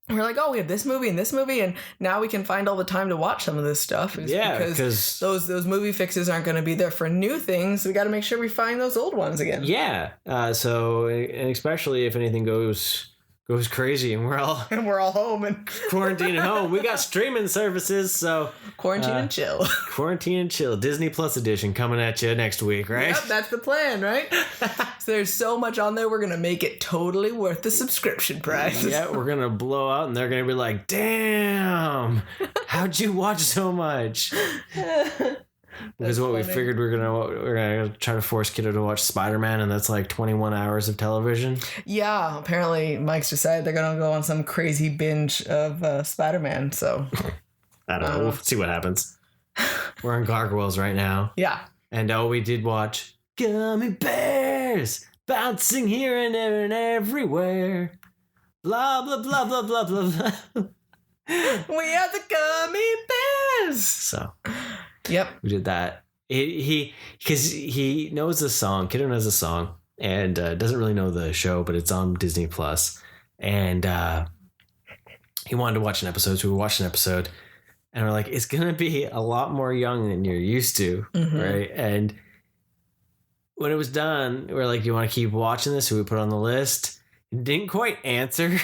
we're like, oh, we have this movie, and now we can find all the time to watch some of this stuff. Because those movie fixes aren't going to be there for new things. We got to make sure we find those old ones again. Yeah. So, and especially if anything goes crazy and we're all home and quarantine at home, we got streaming services. So quarantine and chill. Disney Plus edition coming at you next week, right? Yep, that's the plan, right? So there's so much on there, we're gonna make it totally worth the subscription price. Yeah, we're gonna blow out, and they're gonna be like, "Damn, how'd you watch so much?" Because what funny. We figured we're gonna try to force Kiddo to watch Spider-Man, and that's like 21 hours of television. Yeah, apparently Mike's decided they're gonna go on some crazy binge of Spider-Man. So I don't know. We'll see what happens. We're in gargoyles right now. Yeah, and we did watch Gummy Bears bouncing here and there and everywhere. Blah blah blah blah blah blah blah. We are the Gummy Bears. So. Yep. We did that. Because he knows the song. Kiddo knows the song and doesn't really know the show, but it's on Disney Plus. And he wanted to watch an episode, so we watched an episode. And we're like, it's going to be a lot more young than you're used to, right? And when it was done, we're like, you want to keep watching this? So we put it on the list. He didn't quite answer.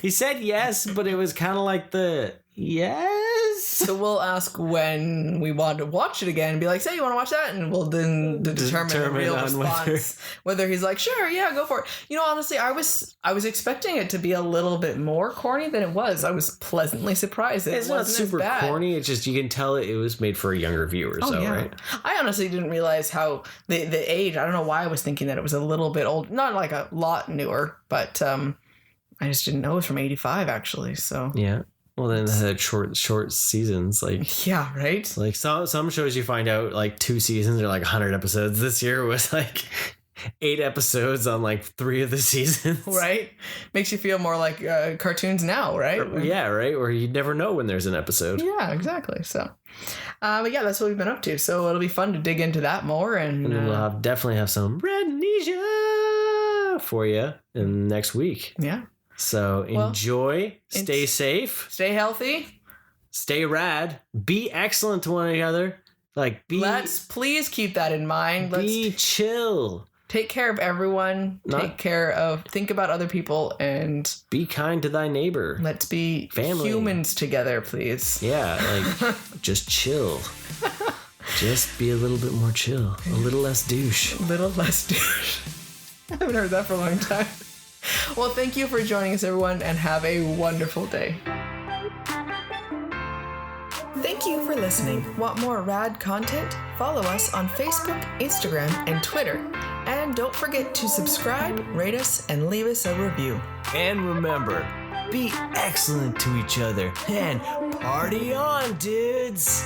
He said yes, but it was kind of like the yes. So we'll ask when we want to watch it again and be like, say, you want to watch that? And we'll then determine the real response. Whether he's like, sure, yeah, go for it. Honestly, I was expecting it to be a little bit more corny than it was. I was pleasantly surprised that it's not super corny. It's just, you can tell it was made for a younger viewer. Right? I honestly didn't realize how the age, I don't know why I was thinking that it was a little bit old, not like a lot newer, but I just didn't know it was from 85 actually. So yeah. Well, then it had short seasons, like yeah, right. Like some shows you find out like 2 seasons or like 100 episodes. This year was like 8 episodes on like 3 of the seasons. Right? Makes you feel more like cartoons now, right? Yeah, right? Or you never know when there's an episode. Yeah, exactly. So, but yeah, that's what we've been up to. So it'll be fun to dig into that more. And we'll definitely have some Rednesia for you in next week. Yeah. So enjoy, stay safe, stay healthy, stay rad, be excellent to one another. Let's please keep that in mind. Be chill. Take care of everyone. Think about other people and be kind to thy neighbor. Let's be humans together, please. Yeah, just chill. Just be a little bit more chill. A little less douche. A little less douche. I haven't heard that for a long time. Well, thank you for joining us, everyone, and have a wonderful day. Thank you for listening. Want more rad content? Follow us on Facebook, Instagram, and Twitter. And don't forget to subscribe, rate us, and leave us a review. And remember, be excellent to each other and party on, dudes!